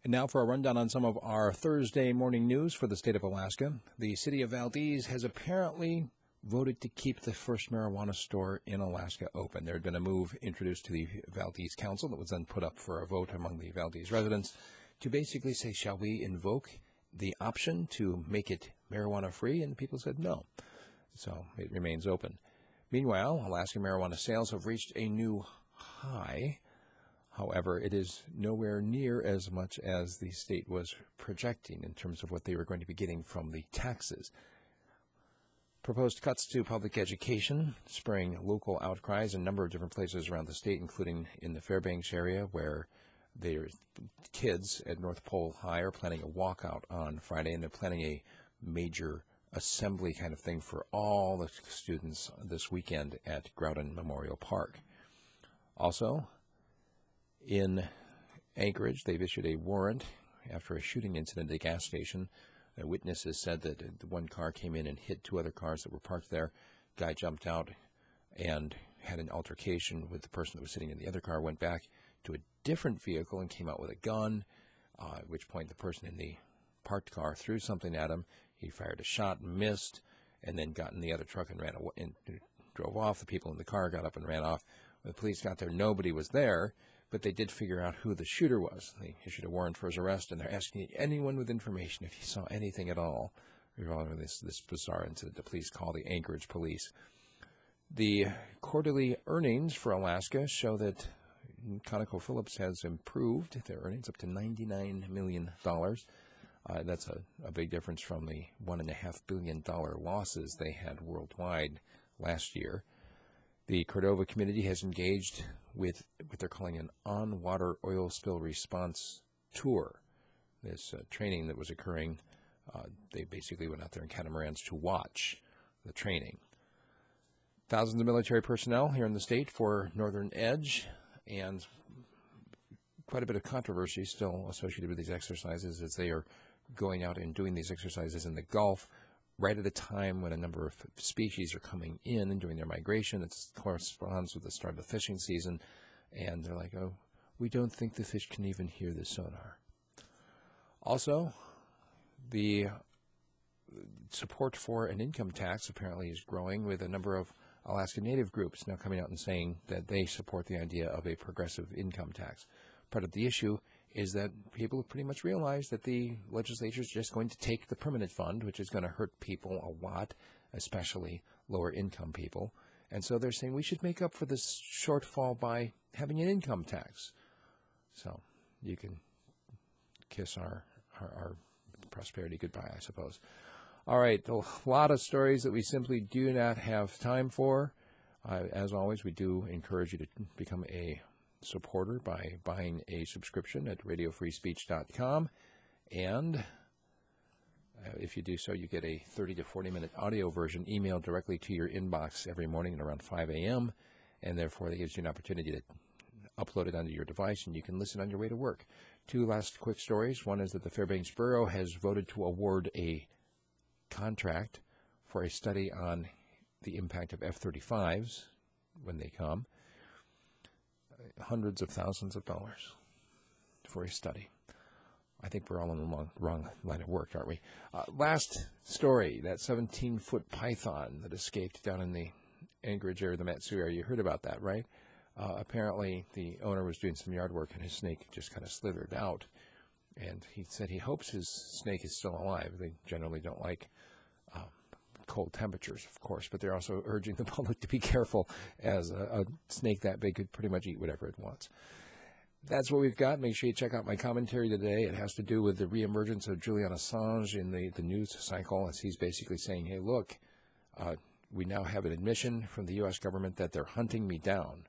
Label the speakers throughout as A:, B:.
A: And now for a rundown on some of our Thursday morning news for the state of Alaska. The city of Valdez has apparently voted to keep the first marijuana store in Alaska open. There had been a move introduced to the Valdez Council that was then put up for a vote among the Valdez residents to basically say, shall we invoke the option to make it marijuana free? And people said no. So it remains open. Meanwhile, Alaska marijuana sales have reached a new high. However, it is nowhere near as much as the state was projecting in terms of what they were going to be getting from the taxes. Proposed cuts to public education, spurring local outcries in a number of different places around the state, including in the Fairbanks area, where their kids at North Pole High are planning a walkout on Friday, and they're planning a major assembly kind of thing for all the students this weekend at Groudon Memorial Park. Also, in Anchorage, they've issued a warrant after a shooting incident at a gas station. Witnesses said that one car came in and hit two other cars that were parked there. Guy jumped out and had an altercation with the person that was sitting in the other car, went back to a different vehicle and came out with a gun, at which point the person in the parked car threw something at him. He fired a shot, missed, and then got in the other truck and ran away and drove off. The people in the car got up and ran off. When the police got there, nobody was there, but they did figure out who the shooter was. They issued a warrant for his arrest, and they're asking anyone with information if he saw anything at all regarding this bizarre incident. The police call the Anchorage police. The quarterly earnings for Alaska show that ConocoPhillips has improved their earnings up to $99 million. That's a big difference from the $1.5 billion losses they had worldwide last year. The Cordova community has engaged with what they're calling an on-water oil spill response tour. This training that was occurring, they basically went out there in catamarans to watch the training. Thousands of military personnel here in the state for Northern Edge, and quite a bit of controversy still associated with these exercises as they are going out and doing these exercises in the Gulf right at a time when a number of species are coming in and doing their migration. It corresponds with the start of the fishing season, and they're like, oh, we don't think the fish can even hear the sonar. Also, the support for an income tax apparently is growing, with a number of Alaska Native groups now coming out and saying that they support the idea of a progressive income tax. Part of the issue is that people have pretty much realized that the legislature is just going to take the permanent fund, which is going to hurt people a lot, especially lower income people. And so they're saying we should make up for this shortfall by having an income tax. So you can kiss our prosperity goodbye, I suppose. All right, a lot of stories that we simply do not have time for. As always, we do encourage you to become a supporter by buying a subscription at radiofreespeech.com, and if you do so, you get a 30 to 40 minute audio version emailed directly to your inbox every morning at around 5 a.m., and therefore that gives you an opportunity to upload it onto your device and you can listen on your way to work. Two last quick stories. One is that the Fairbanks borough has voted to award a contract for a study on the impact of F-35s when they come. Hundreds of thousands of dollars for a study. I think we're all on the wrong line of work, aren't we? Last story, that 17-foot python that escaped down in the Anchorage area, the Matsu area. You heard about that, right? Apparently, the owner was doing some yard work, and his snake just kind of slithered out. And he said he hopes his snake is still alive. They generally don't like cold temperatures, of course, but they're also urging the public to be careful, as a snake that big could pretty much eat whatever it wants. That's what we've got. Make sure you check out my commentary today. It has to do with the reemergence of Julian Assange in the news cycle, as he's basically saying, hey, look, we now have an admission from the U.S. government that they're hunting me down.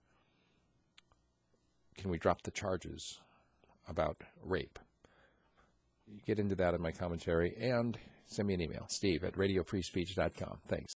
A: Can we drop the charges about rape? You get into that in my commentary, and send me an email, steve@radiofreespeech.com. Thanks.